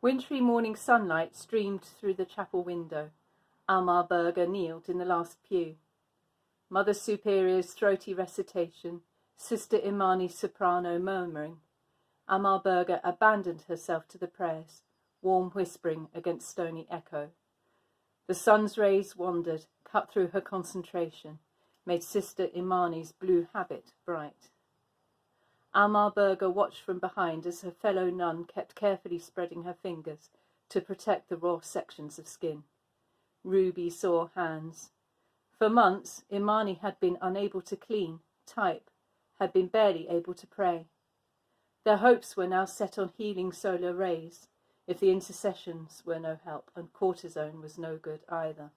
Wintry morning sunlight streamed through the chapel window. Amalburga kneeled in the last pew. Mother Superior's throaty recitation, Sister Imani's soprano murmuring. Amalburga abandoned herself to the prayers, warm whispering against stony echo. The sun's rays wandered, cut through her concentration, made Sister Imani's blue habit bright. Amalburga watched from behind as her fellow nun kept carefully spreading her fingers to protect the raw sections of skin. Ruby sore hands. For months, Imani had been unable to clean, type, had been barely able to pray. Their hopes were now set on healing solar rays, if the intercessions were no help, and cortisone was no good either.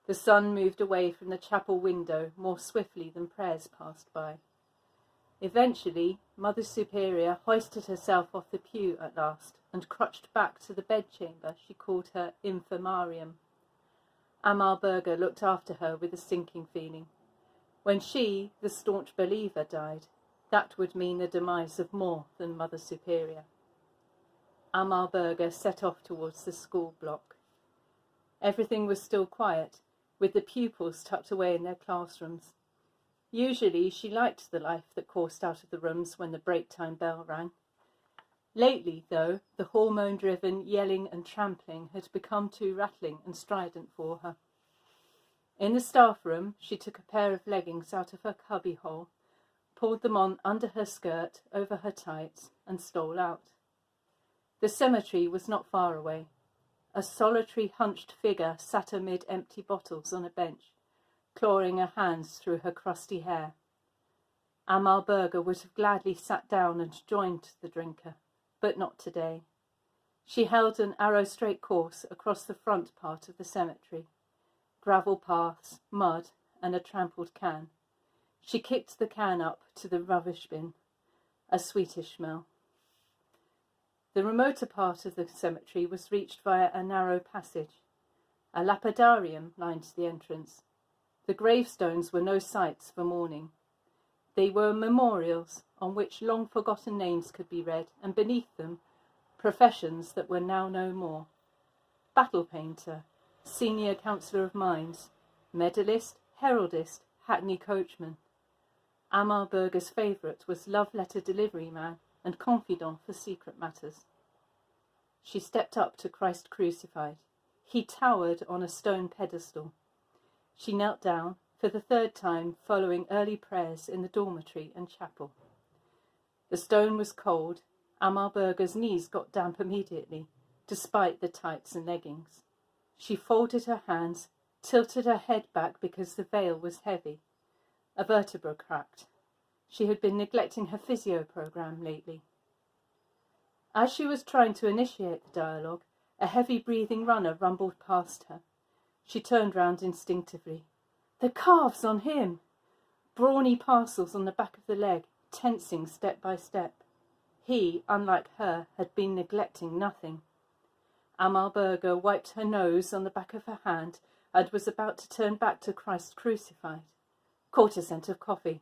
The sun moved away from the chapel window more swiftly than prayers passed by. Eventually, Mother Superior hoisted herself off the pew at last and crouched back to the bedchamber she called her infirmarium. Amalburga looked after her with a sinking feeling. When she, the staunch believer, died, that would mean the demise of more than Mother Superior. Amalburga set off towards the school block. Everything was still quiet, with the pupils tucked away in their classrooms. Usually she liked the life that coursed out of the rooms when the break time bell rang. Lately, though, the hormone-driven yelling and trampling had become too rattling and strident for her. In the staff room, she took a pair of leggings out of her cubbyhole, pulled them on under her skirt, over her tights, and stole out. The cemetery was not far away. A solitary hunched figure sat amid empty bottles on a bench, clawing her hands through her crusty hair. Amalburga would have gladly sat down and joined the drinker, but not today. She held an arrow-straight course across the front part of the cemetery. Gravel paths, mud, and a trampled can. She kicked the can up to the rubbish bin, a sweetish smell. The remoter part of the cemetery was reached via a narrow passage. A lapidarium lined the entrance. The gravestones were no sights for mourning. They were memorials on which long-forgotten names could be read, and beneath them, professions that were now no more. Battle painter, senior counsellor of mines, medalist, heraldist, hackney coachman. Amalburga's favourite was love-letter delivery man and confidant for secret matters. She stepped up to Christ crucified. He towered on a stone pedestal. She knelt down, for the third time following early prayers in the dormitory and chapel. The stone was cold. Amalburga's knees got damp immediately, despite the tights and leggings. She folded her hands, tilted her head back because the veil was heavy. A vertebra cracked. She had been neglecting her physio program lately. As she was trying to initiate the dialogue, a heavy-breathing runner rumbled past her. She turned round instinctively. The calves on him! Brawny parcels on the back of the leg, tensing step by step. He, unlike her, had been neglecting nothing. Amalburga wiped her nose on the back of her hand and was about to turn back to Christ crucified. Quarter cent of coffee.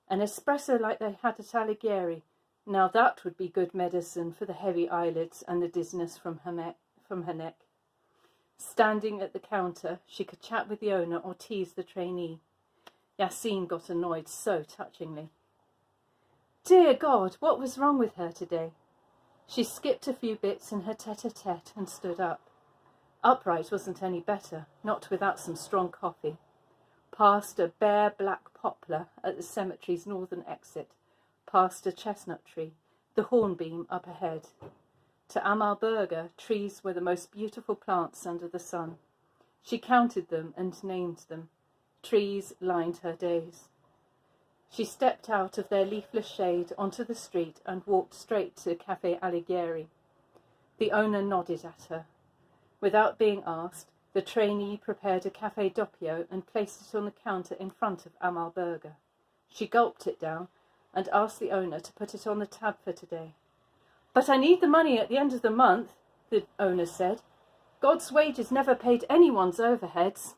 An espresso like they had at Alighieri. Now that would be good medicine for the heavy eyelids and the dizziness from her neck. Standing at the counter, she could chat with the owner or tease the trainee. Yassine got annoyed so touchingly. Dear God, what was wrong with her today? She skipped a few bits in her tete-a-tete and stood up. Upright wasn't any better, not without some strong coffee. Past a bare black poplar at the cemetery's northern exit, past a chestnut tree, the hornbeam up ahead. To Amalburga, trees were the most beautiful plants under the sun. She counted them and named them. Trees lined her days. She stepped out of their leafless shade onto the street and walked straight to Café Alighieri. The owner nodded at her. Without being asked, the trainee prepared a café doppio and placed it on the counter in front of Amalburga. She gulped it down and asked the owner to put it on the tab for today. But I need the money at the end of the month, the owner said. God's wages never paid anyone's overheads.